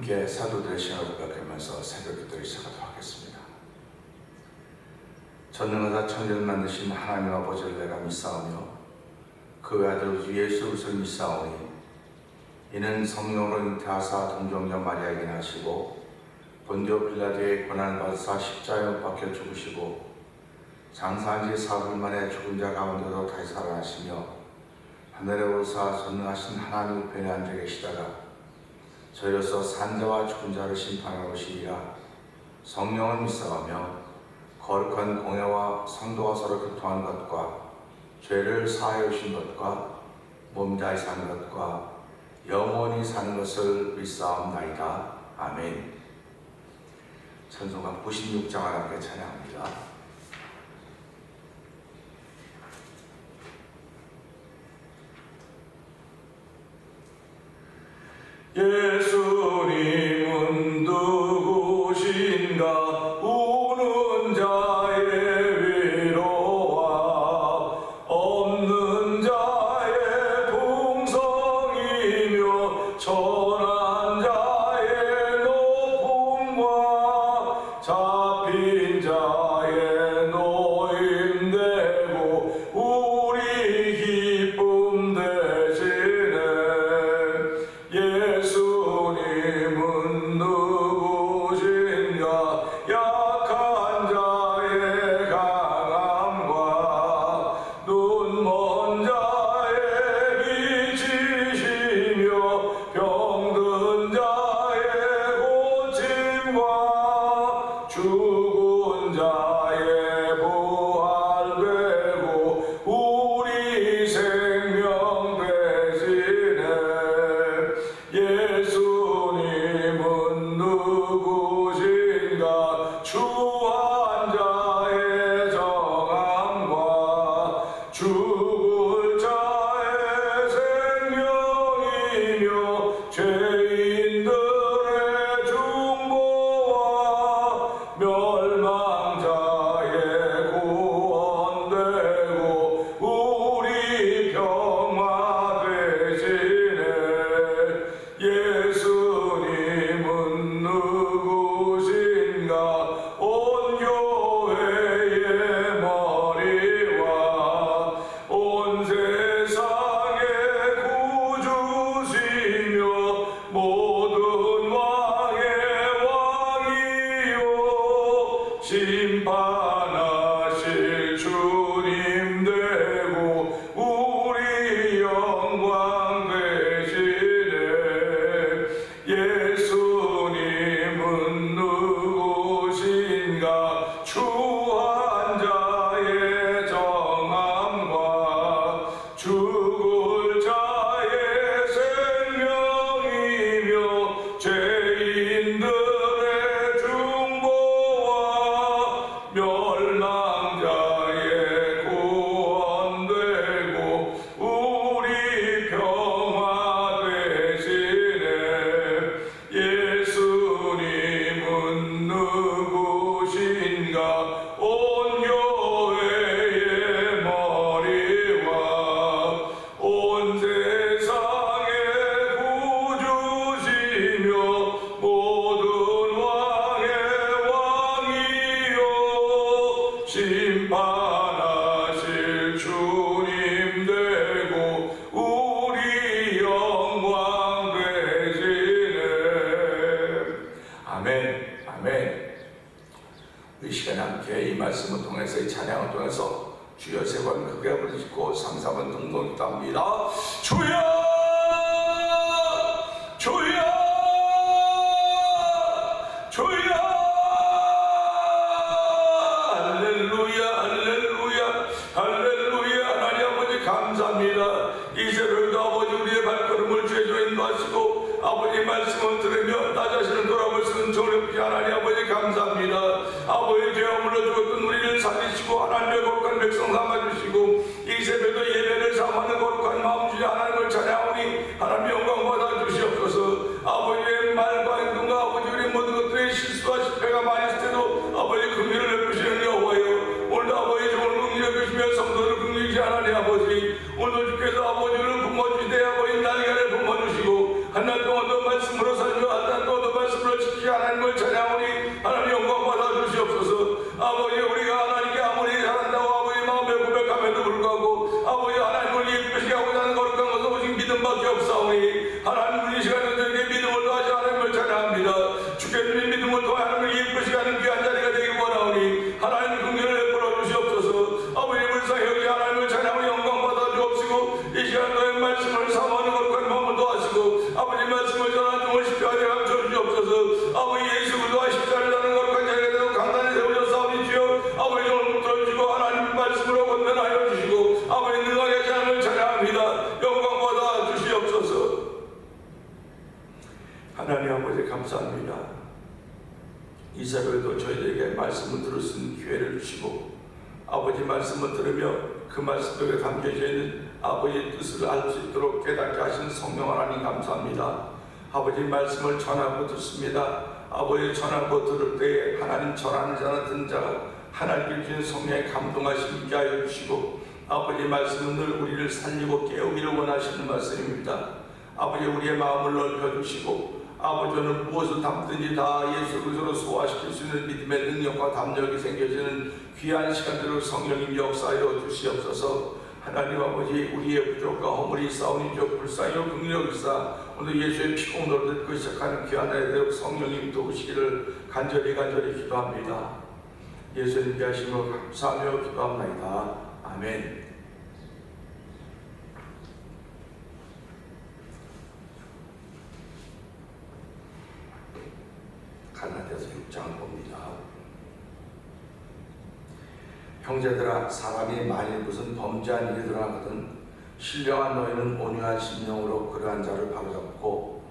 함께 사도들의 시간을 고백하면서 새벽 기도를 시작하도록 하겠습니다. 전능하사 천지를 만드신 하나님 아버지를 내가 믿사오며 그 아들 주 예수 그리스도를 믿사오니 이는 성령으로 잉태하사 동정녀 마리아에게 나시고 본디오 빌라도의 고난을 받으사 십자가에 못 박혀 죽으시고 장사한 지 사흘 만에 죽은 자 가운데도 다시 살아나시며 하늘에 오르사 전능하신 하나님 우편에 앉아 계시다가 저희로서 산자와 죽은 자를 심판하러 오시리라. 성령을 믿사오며 거룩한 공예와 성도가 서로 교통하는 것과 죄를 사하여 주신 것과 몸 다히 사는 것과 영원히 사는 것을 믿사옵나이다. 아멘. 찬송가 96장을 함께 찬양합니다. 예수님은 누구신가? 우는 자의 위로와 없는 자의 풍성이며 천한 자의 높음과 잡힌 자의 노임되고 우리 기쁨 되시네. 예수님은 누구신가? 약한 자의 강함과 눈먼 자의 빛이시며 병든 자의 고침과 죽은 자의 부활되고 우리 생명 되시네. 예수님은 누구신가? 추한 자의 정함과 죽을 자의 생명이며 죄인들의 중보와 멸망자의 구원되고 우리 평화 되시네. 예수님은 누구신가? 온 교회의 머리와 온 세상의 구주시며 모든 왕의 왕이요 심판하실 주님 되고 우리 영광 되시네. 예수님은 누구신가? 추한 자의 정함과 죽을 자의 생명이며 죄인들의 중보와 멸망자의 구원되고 우리 평화 되시네. 예수님은 누구신가? 온 교회의 머리와 온 세상의 구주시며 모든 왕의 왕이요 심판하실 주님 되고 우리 영광 되시네. 아멘. 아멘. 이 시간에 함께 이 말씀을 통해서 이 찬양을 통해서 주여 세 번 크게 부르시고 3, 4번 등록기도 합니다. 주여 주여 주여 할렐루야 할렐루야 할렐루야. 하나님 아버지 감사합니다. 이 새벽에도 아버지 우리의 발걸음을 주여 인도하시고 아버지 말씀을 들으며 나 자신을 돌아볼 수 있는 정을 베푸시 하나님 아버지 감사합니다. 아버지 죄악물로 죽었던 우리를 살리시고 하나님의 거룩한 백성 삼아주시고 이 새벽에도 예배를 삼하는 거룩한 마음 주여 하나님을 찬양하오니 하나님 영광 받아 주시옵소서. 아버지의 말과 행동과 아버지 우리 모든 것들의 실수와 실패가 많이 있을 때도 아버지 긍휼을 베푸시는 여호와여 오늘도 아버지 정을 긍휼히 여기시며 성도를 긍휼히 주시 하나님 아버지 오늘도 주께서 아버지를 품어주시되 아버지 날개를 품어주시고 한 날 동안도 말씀으로 살며 한 날 동안도 믿사오니 하나님 우리 시간에 저에게 믿음을 더하시 하나님을 찬양합니다. 주께님의 믿음을 더하 하나님을 예쁘시 하는 귀한 자리가 되기 원하오니 하나님 긍휼을 베풀어 주시옵소서. 아버지 불쌍히 여기 하나님을 찬양하며 영광 받아 주옵시고 이 시간 너의 말씀을 사모하는 것과 마음을 도와주시고 아버지 말씀을 전하는 중을 십자가에 감춰 주시옵소서. 아버지 예수 그리스도와 십자가를 다는 것과 자리에 대고 강단에 세우셨사오니 주여 아버지 오늘 들어주시고 하나님 말씀으로 권면하여 주시고 아버지 능하게 하시 하나님을 찬양합니다. 영광 받아 주시옵소서. 하나님 아버지 감사합니다. 이 새벽에도 저희들에게 말씀을 들을 수 있는 기회를 주시고 아버지 말씀을 들으며 그 말씀 속에 담겨져 있는 아버지의 뜻을 알 수 있도록 깨닫게 하시는 성령 하나님 감사합니다. 아버지 말씀을 전하고 듣습니다. 아버지 전하고 들을 때에 하나님 전하는 자나 듣는 자가 하나님께 주신 성령의 감동하심 있게 하여 주시고 아버지 말씀은 늘 우리를 살리고 깨우기를 원하시는 말씀입니다. 아버지 우리의 마음을 넓혀주시고 아버지는 무엇을 담든지 다 예수 그리스도로 소화시킬 수 있는 믿음의 능력과 담력이 생겨지는 귀한 시간들을 성령님 역사하여 주시옵소서. 하나님 아버지 우리의 부족과 허물이 있사오니 저 불쌍히요 긍휼히 여기사 오늘 예수의 피공로를 듣고 시작하는 귀한 아이들 성령님 도우시기를 간절히 기도합니다. 예수님께 하심을 감사하며 기도합니다. 아멘. 갈라디아서 6장을 봅니다. 형제들아 사람이 만일 무슨 범죄한 일이 드러나거든 신령한 너희는 온유한 심령으로 그러한 자를 바로잡고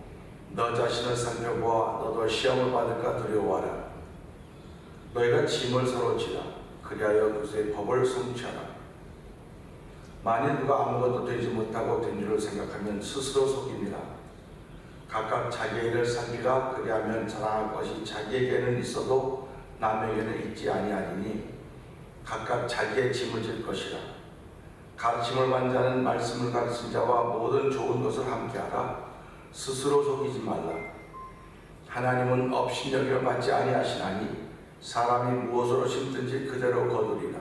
너 자신을 살펴보아 너도 시험을 받을까 두려워하라. 너희가 짐을 서로 지라. 그리하여 그것의 법을 성취하라. 만일 누가 아무것도 되지 못하고 된 줄을 생각하면 스스로 속입니다. 각각 자기의 일을 살피라. 그리하면 자랑할 것이 자기에게는 있어도 남에게는 있지 아니하리니 각각 자기의 짐을 질 것이라. 가르침을 받는 자는 말씀을 가르친 자와 모든 좋은 것을 함께하라. 스스로 속이지 말라. 하나님은 업신여김을 받지 아니하시나니 사람이 무엇으로 심든지 그대로 거두리라.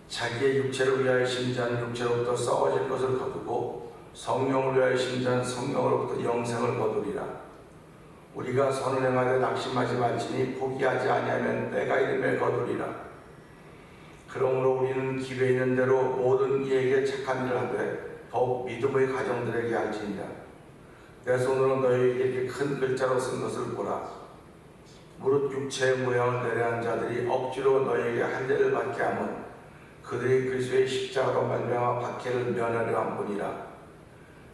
자기의 육체를 위하여 심지한 육체로부터 썩어질 것을 거두고 성령을 위하여 심지한 성령으로부터 영생을 거두리라. 우리가 선을 행하되 낙심하지 말지니 포기하지 아니하면 때가 이름에 거두리라. 그러므로 우리는 기회 있는 대로 모든 이에게 착한 일을 하되 더욱 믿음의 가정들에게 할지니라. 내 손으로 너희에게 이렇게 큰 글자로 쓴 것을 보라. 무릇 육체의 모양을 내려한 자들이 억지로 너희에게 할례를 받게 하면 그들이 그리스도의 십자가로 말미암아 박해를 면하려 한 뿐이라.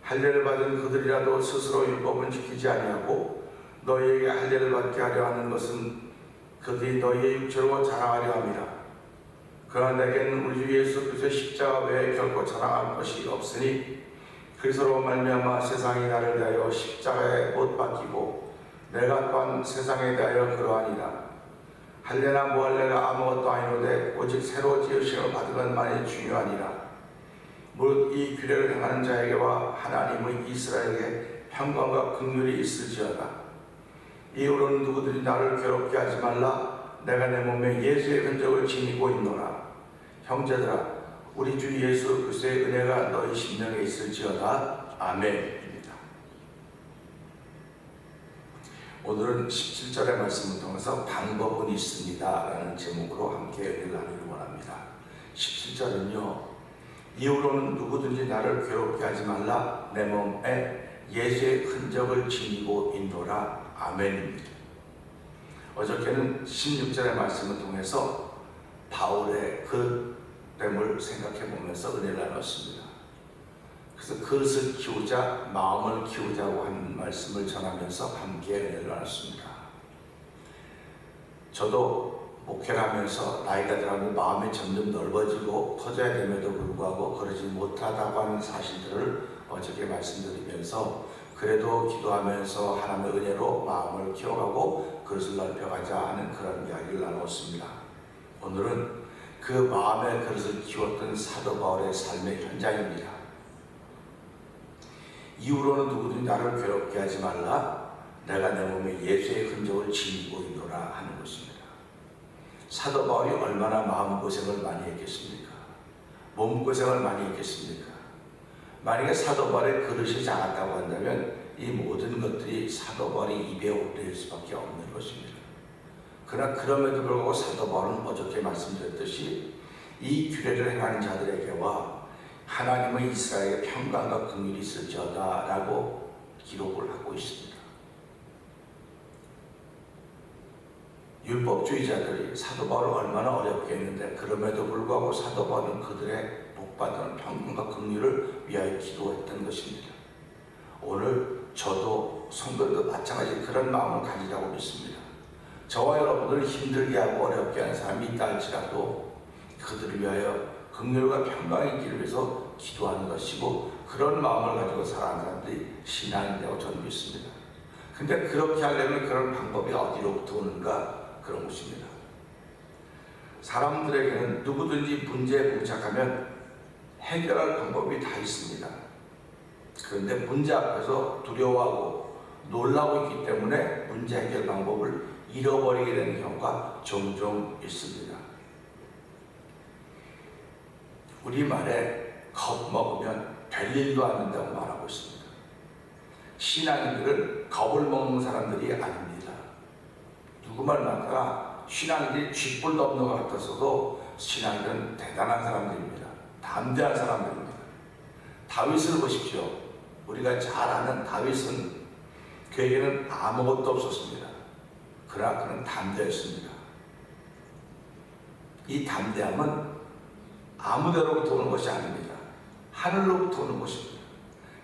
할례를 받은 그들이라도 스스로 율법은 지키지 아니하고 너희에게 할례를 받게 하려 하는 것은 그들이 너희의 육체로 자랑하려 함이라. 그러나 내게는 우리 주 예수 그리스도의 십자가 외에 결코 자랑할 것이 없으니 그리스도로 말미암아 세상이 나를 대하여 십자가에 못 박히고 내가 또한 세상에 대하여 그러하니라. 할례나 무할례가 아무것도 아니로되 오직 새로 지으심을 받은 것만이 중요하니라. 무릇 이 규례를 행하는 자에게와 하나님의 이스라엘에게 평강과 긍휼이 있을지어다. 이후로는 누구든지 나를 괴롭게 하지 말라. 내가 내 몸에 예수의 흔적을 지니고 있노라. 형제들아 우리 주 예수 그리스도의 은혜가 너희 심령에 있을지어다. 아멘입니다. 오늘은 17절의 말씀을 통해서 방법은 있습니다 라는 제목으로 함께 은혜를 나누기 원합니다. 17절은요 이후로는 누구든지 나를 괴롭게 하지 말라. 내 몸에 예수의 흔적을 지니고 있노라. 아멘입니다. 어저께는 16절의 말씀을 통해서 바울의 그됨을 생각해 보면서 은혜를 나눴습니다. 그래서 그릇을 키우자 마음을 키우자고 하는 말씀을 전하면서 함께 은혜를 나눴습니다. 저도 목회를 하면서 나이가 들어가면 마음이 점점 넓어지고 커져야 됨에도 불구하고 그러지 못하다고 하는 사실들을 어저께 말씀드리면서 그래도 기도하면서 하나님의 은혜로 마음을 키워가고 그릇을 넓혀가자 하는 그런 이야기를 나눴습니다. 오늘은 그 마음의 그릇을 키웠던 사도 바울의 삶의 현장입니다. 이후로는 누구든지 나를 괴롭게 하지 말라. 내가 내 몸에 예수의 흔적을 지니고 있노라 하는 것입니다. 사도 바울이 얼마나 마음고생을 많이 했겠습니까? 몸고생을 많이 했겠습니까? 만약에 사도 바울의 그릇이 작았다고 한다면 이 모든 것들이 사도 바울의 입에 오를 수밖에 없는 것입니다. 그러나 그럼에도 불구하고 사도 바울은 어저께 말씀드렸듯이 이 규례를 행하는 자들에게와 하나님의 이스라엘에게 평강과 긍휼이 있을지어다 라고 기록을 하고 있습니다. 율법주의자들이 사도 바울을 얼마나 어렵게 했는데 그럼에도 불구하고 사도 바울은 그들의 복받은 평강과 긍휼을 위하여 기도했던 것입니다. 오늘 저도 성도들도 마찬가지 그런 마음을 가지라고 믿습니다. 저와 여러분들을 힘들게 하고 어렵게 하는 사람이 있다 할지라도 그들을 위하여 긍휼과 평강의 길을 위해서 기도하는 것이고 그런 마음을 가지고 살아가는 사람들이 신앙이라고 저는 믿습니다. 근데 그렇게 하려면 그런 방법이 어디로부터 오는가? 그런 것입니다. 사람들에게는 누구든지 문제에 봉착하면 해결할 방법이 다 있습니다. 그런데 문제 앞에서 두려워하고 놀라고 있기 때문에 문제 해결 방법을 잃어버리게 되는 경우가 종종 있습니다. 우리말에 겁먹으면 별일도 안 된다고 말하고 있습니다. 신앙인들은 겁을 먹는 사람들이 아닙니다. 누구 말 맞다가 신앙인들이 쥐뿔도 없는 것 같았어도 신앙인들은 대단한 사람들입니다. 담대한 사람들입니다. 다윗을 보십시오. 우리가 잘 아는 다윗은 그에게는 아무것도 없었습니다. 그러나 그는 담대했습니다. 이 담대함은 아무데로부터 오는 것이 아닙니다. 하늘로부터 오는 것입니다.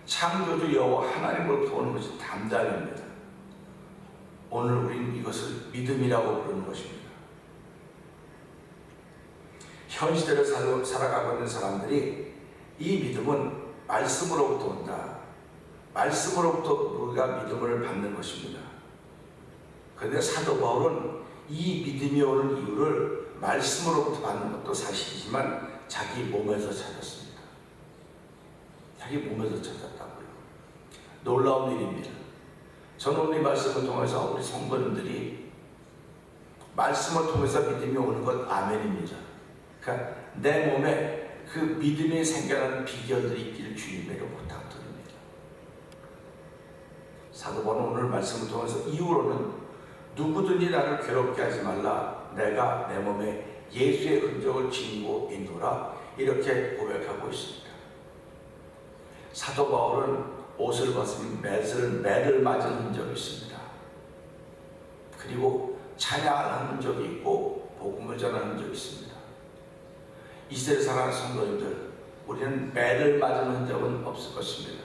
창조주 여호와 하나님으로부터 오는 것이 담대함입니다. 오늘 우리는 이것을 믿음이라고 부르는 것입니다. 현 시대를 살아가고 있는 사람들이 이 믿음은 말씀으로부터 온다. 말씀으로부터 우리가 믿음을 받는 것입니다. 그런데 사도 바울은 이 믿음이 오는 이유를 말씀으로부터 받는 것도 사실이지만 자기 몸에서 찾았습니다. 자기 몸에서 찾았다고요. 놀라운 일입니다. 저는 오늘 이 말씀을 통해서 우리 성도님들이 말씀을 통해서 믿음이 오는 것 아멘입니다. 그러니까 내 몸에 그 믿음이 생겨나는 비결들이 있기를 주님으로 부탁드립니다. 사도 바울은 오늘 말씀을 통해서 이후로는 누구든지 나를 괴롭게 하지 말라. 내가 내 몸에 예수의 흔적을 지니고 있노라. 이렇게 고백하고 있습니다. 사도 바울은 옷을 벗으면 매를 맞은 흔적이 있습니다. 그리고 찬양하는 흔적이 있고 복음을 전하는 흔적이 있습니다. 이 시대를 살아가는 성도님들, 우리는 매를 맞은 흔적은 없을 것입니다.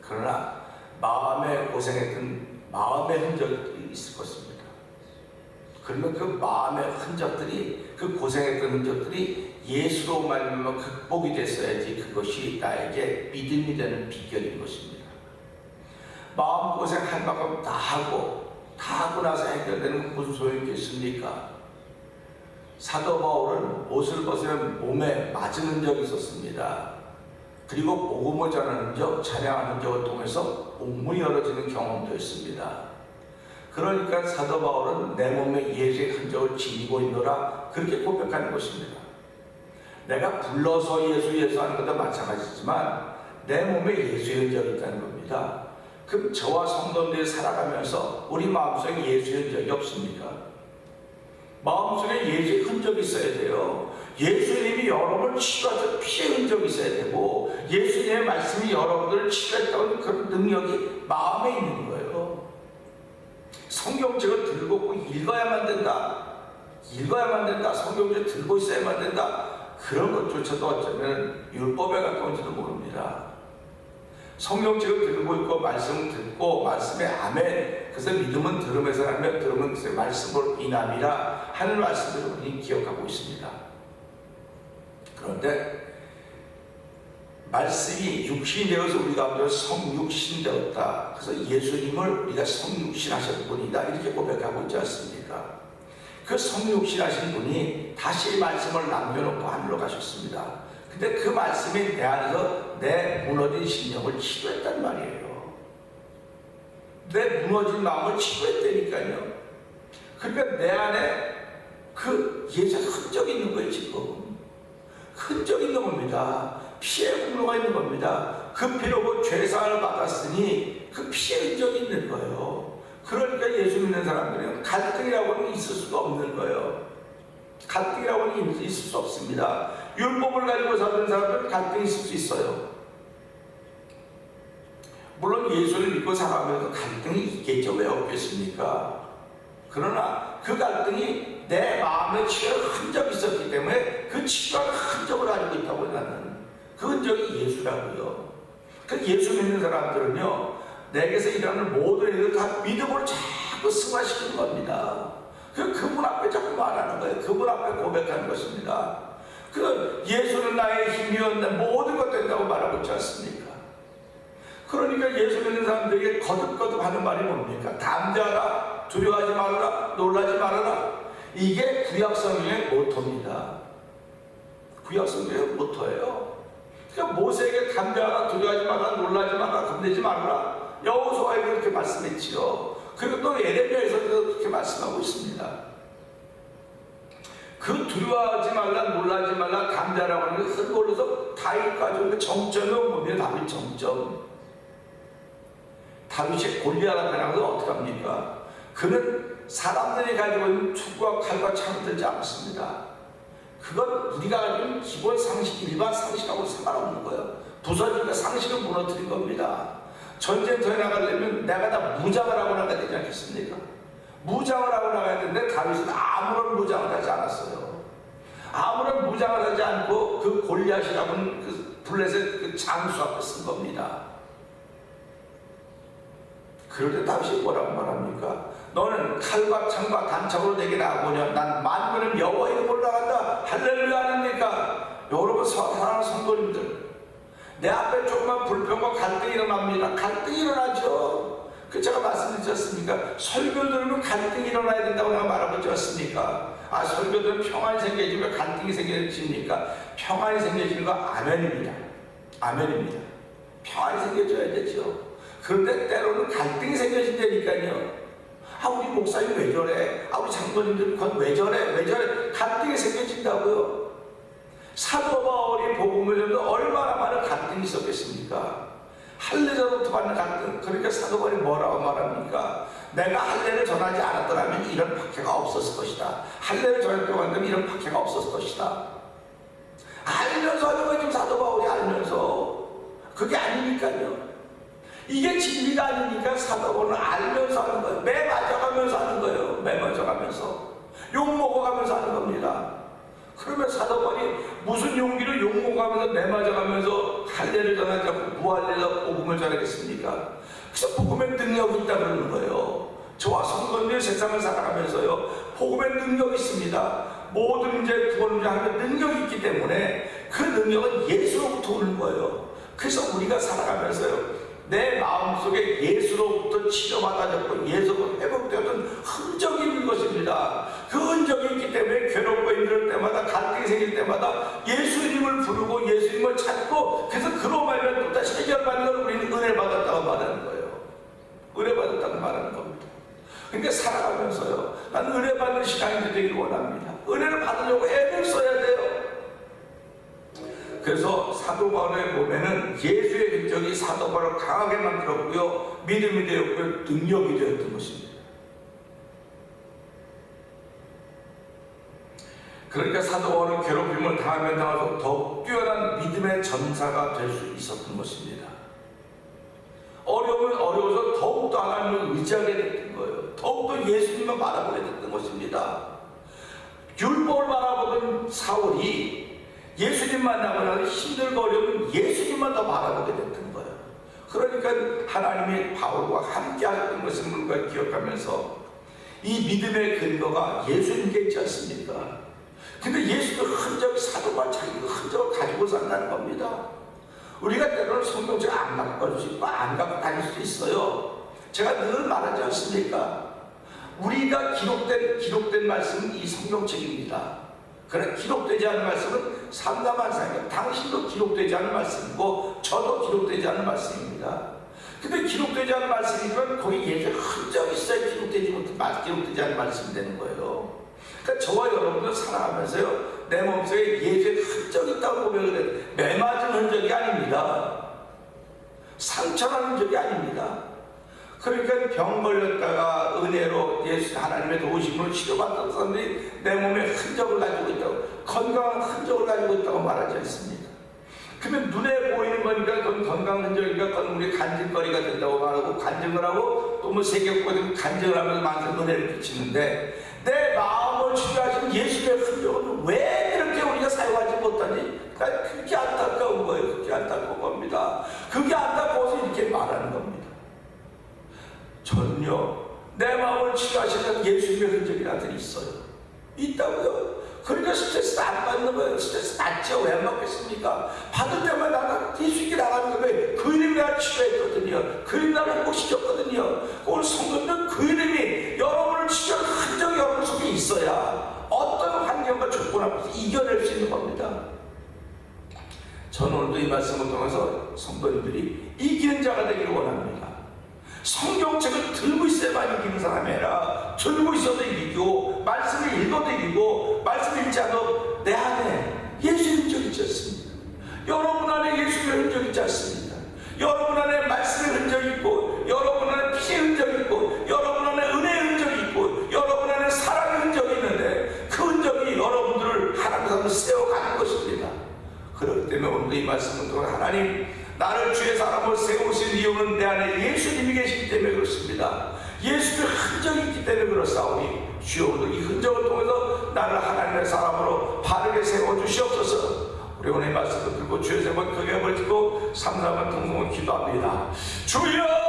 그러나 마음에 고생했던 마음의 흔적이 있을 것입니다. 그러면 그 마음의 흔적들이, 그 고생했던 흔적들이 예수로 말미암아 극복이 됐어야지 그것이 나에게 믿음이 되는 비결인 것입니다. 마음고생 할 만큼 다 하고 나서 해결되는 건 무슨 소용이 있겠습니까? 사도 바울은 옷을 벗으면 몸에 맞은 흔적이 있었습니다. 그리고 복음을 전하는 흔적, 찬양하는 흔적을 통해서 옥문이 열어지는 경험도 있습니다. 그러니까 사도 바울은 내 몸에 예수의 흔적을 지니고 있노라 그렇게 고백하는 것입니다. 내가 불러서 예수 하는 것도 마찬가지지만 내 몸에 예수의 흔적이 있다는 겁니다. 그럼 저와 성도들이 살아가면서 우리 마음속에 예수의 흔적이 없습니까? 마음속에 예수의 흔적이 있어야 돼요. 예수님이 여러분을 치료하셔서 피의 흔적이 있어야 되고 예수님의 말씀이 여러분들을 치료했다는 그런 능력이 마음에 있는 거예요. 성경책을 들고 읽어야만 된다. 성경책 들고 있어야만 된다. 그런 것조차도 어쩌면 율법에 가까운지도 모릅니다. 성경책을 들고 있고 말씀을 듣고 말씀에 아멘. 그래서 믿음은 들음에서 하며 들음은 말씀으로 인함이라 하는 말씀들을 우리는 기억하고 있습니다. 그런데 말씀이 육신이 되어서 우리 가운데 성육신 되었다. 그래서 예수님을 우리가 성육신 하신 분이다. 이렇게 고백하고 있지 않습니까? 그 성육신 하신 분이 다시 말씀을 남겨놓고 하늘로 가셨습니다. 근데 그 말씀이 내 안에서 내 무너진 심령을 치료했단 말이에요. 내 무너진 마음을 치료했다니까요. 그러니까 내 안에 그 예수의 흔적이 있는 거예요. 지금 흔적이 있는 겁니다. 피의 공로가 있는 겁니다. 그 피로 죄사함을 받았으니 그 피의 흔적이 있는 거예요. 그러니까 예수 믿는 사람들은 갈등이라고는 있을 수가 없는 거예요. 갈등이라고는 있을 수 없습니다. 율법을 가지고 사는 사람들은 갈등이 있을 수 있어요. 물론 예수를 믿고 살아가면서 갈등이 있겠죠. 왜 없겠습니까? 그러나 그 갈등이 내 마음에 치유한 흔적이 있었기 때문에 그 치유한 흔적을 가지고 있다고 나는. 그 흔적이 예수라고요. 그 예수 믿는 사람들은요, 내게서 일하는 모든 일을 다 믿음으로 자꾸 승화시키는 겁니다. 그분 앞에 자꾸 말하는 거예요. 그분 앞에 고백하는 것입니다. 그 예수는 나의 힘이었는데 모든 것 된다고 말하고 있지 않습니까? 그러니까 예수 믿는 사람들에게 거듭거듭 하는 말이 뭡니까? 담대하라, 두려워하지 말아라, 놀라지 말아라. 이게 구약성경의 모토입니다. 구약성경의 모토예요. 그러니까 모세에게 담대하라, 두려워하지 말아라, 놀라지 말아라, 겁내지 말아라. 여호수아에게 그렇게 말씀했지요. 그리고 또 예레미야에서도 그렇게 말씀하고 있습니다. 그 두려워하지 말라, 놀라지 말라, 담대하라고 하는 게 흩어져서 다윗까지 정점이 뭡니까? 다윗 정점. 다윗이 골리앗 앞에 나가서 어떻게 합니까? 그는 사람들이 가지고 있는 투구와 칼과 창을 들지 않았습니다. 그건 우리가 가지고 있는 기본 상식, 일반 상식하고 상관없는 거예요. 부서지니까 상식을 무너뜨린 겁니다. 전쟁터에 나가려면 내가 다 무장을 하고 나가야 되지 않겠습니까? 무장을 하고 나가야 되는데 다윗은 아무런 무장을 하지 않았어요. 아무런 무장을 하지 않고 그 골리앗이라고 하는 그 블레셋 그 장수 앞에 쓴 겁니다. 그럴 때 다윗이 뭐라고 말합니까? 너는 칼과 창과 단창으로 내게 나아보냐? 난 만군의 여호와의 이름으로 나간다. 할렐루야 아닙니까? 여러분 사랑하는 성도님들, 내 앞에 조금만 불평과 갈등이 일어납니다. 갈등이 일어나죠. 그 제가 말씀드렸습니까? 설교들은 갈등이 일어나야 된다고 내가 말하고 있지 않습니까? 아, 설교들은 평안이 생겨지면 갈등이 생겨집니까? 평안이 생겨지는 거 아멘입니다. 아멘입니다. 평안이 생겨져야 되죠. 그런데 때로는 갈등이 생겨진다니까요. 아, 우리 목사님 왜 저래? 아, 우리 장로님들 그건 왜 저래? 왜 저래? 갈등이 생겨진다고요. 사도 바울이 복음을 전도 얼마나 많은 갈등이 있었겠습니까? 할례자로부터 받는 갈등. 그러니까 사도 바울이 뭐라고 말합니까? 내가 할례를 전하지 않았더라면 이런 박해가 없었을 것이다. 할례를 전했더라면 이런 박해가 없었을 것이다. 알면서 하는 거예요. 지금 사도 바울이 알면서. 그게 아니니까요. 이게 진리가 아니니까 사도 바울은 알면서 하는 거예요. 매 맞아가면서 하는 거예요. 매 맞아가면서. 욕 먹어가면서 하는 겁니다. 그러면 사도 바울이 무슨 용기로 욕 먹어가면서 매 맞아가면서 할례를 전하지 않고 무할례로 복음을 전하겠습니까? 그래서 복음의 능력이 있다 그러는 거예요. 저와 성도님들 세상을 살아가면서요, 복음의 능력이 있습니다. 모든 이제 구원을 하는 능력이 있기 때문에 그 능력은 예수로부터 오는 거예요. 그래서 우리가 살아가면서요, 내 마음속에 예수로부터 치료받아졌고 예수로 회복되었던 흔적이 있는 것입니다. 그 흔적이 있기 때문에 괴롭고 힘들 때마다 갈등이 생길 때마다 예수님을 부르고 예수님을 찾고, 그래서 그로 말면 또 다시 해결받는 걸 우리는 은혜 받았다고 말하는 거예요. 은혜 받았다고 말하는 겁니다. 그러니까 살아가면서요, 난 은혜 받는 시간이 되길 원합니다. 은혜를 받으려고 애를 써야 돼요. 그래서 사도 바울의 몸에는 예수의 흔적이 사도 바울을 강하게 만들었고요, 믿음이 되었고요, 능력이 되었던 것입니다. 그러니까 사도 바울은 괴롭힘을 당하면 당해서 더욱 뛰어난 믿음의 전사가 될 수 있었던 것입니다. 어려우면 어려워서 더욱더 하나님을 의지하게 됐던 거예요. 더욱더 예수님만 바라보게 됐던 것입니다. 율법을 바라보던 사울이 예수님 만나고 나서 힘들고 어려우면 예수님만 더 바라보게 됐던 거예요. 그러니까 하나님이 바울과 함께 하셨던 것을 우리가 기억하면서 이 믿음의 근거가 예수님께 있지 않습니까? 근데 예수도 흔적, 사도가 자기 흔적을 가지고 산다는 겁니다. 우리가 때로는 성경책 안 갖고 갈 수 있고 안 갖고 다닐 수 있어요. 제가 늘 말하지 않습니까? 우리가 기록된 말씀은 이 성경책입니다. 그러나 기록되지 않은 말씀은 삼가만 사이에요. 당신도 기록되지 않은 말씀이고 저도 기록되지 않은 말씀입니다. 근데 기록되지 않은 말씀이면 거기 예수의 흔적이 있어야 기록되지 않은 말씀이 되는 거예요. 그러니까 저와 여러분들 살아가면서요, 내 몸속에 예수의 흔적이 있다고 고백을 해요. 매맞은 흔적이 아닙니다. 상처라는 적이 아닙니다. 그러니까 병 걸렸다가 은혜로 예수 하나님의 도우심으로 치료받던 사람들이 내 몸에 흔적을 가지고 있다고, 건강한 흔적을 가지고 있다고 말하지 않습니다. 그러면 눈에 보이는 거니까 그건 건강 흔적이니까 그건 우리 간증거리가 된다고 말하고, 간증을 하고 또 뭐 세계국가들 간증을 하면서 만성 은혜를 끼치는데, 내 마음을 치료하신 예수의 흔적은 왜 그렇게 우리가 사용하지 못하니? 그러니까 그게 안타까운 거예요. 그게 안타까운 겁니다. 그게 안타까워서 이렇게 말하는 겁니다. 저는요, 내 마음을 치료하시는 예수님의 흔적이 나한테 있어요. 있다고요. 그러니까 스트레스 안 받는 거예요. 스트레스 받죠. 왜 안 받겠습니까? 받을 때마다 나가 예수님께 나가는 거예요. 그 이름이 나를 치료했거든요. 그 이름이 나를 회복시켰거든요. 오늘 성도님은 그 이름이 여러분을 치료한 흔적이 여러분 속에 있어야 어떤 환경과 조건 앞에서 이겨낼 수 있는 겁니다. 저는 오늘도 이 말씀을 통해서 성도님들이 이기는 자가 되기를 원합니다. 성경책을 들고 있어야만 이기는 사람이 아니라 들고 있어도 이기고, 말씀을 읽어도 이기고, 말씀을 읽지 않아도 내 안에 예수의 흔적이 있지 않습니까? 여러분 안에 예수의 흔적이 있지 않습니까? 여러분 안에 말씀의 흔적이 있고, 여러분 안에 피의 흔적이 있고, 여러분 안에 은혜의 흔적이 있고, 여러분 안에 사랑의 흔적이 있는데 그 흔적이 여러분들을 하나님 앞에 세워가는 것입니다. 그렇기 때문에 오늘 이 말씀은 또 하나님 나를 주의 사람으로 세우신 이유는 내 안에 예수님이 계시기 때문에 그렇습니다. 예수의 흔적이 있기 때문에 그렇사오니 주여 오늘 이 흔적을 통해서 나를 하나님의 사람으로 바르게 세워주시옵소서. 우리 오늘 이 말씀을 듣고 주의 제목 크게 벌리고 3, 4번 통성을 기도합니다. 주여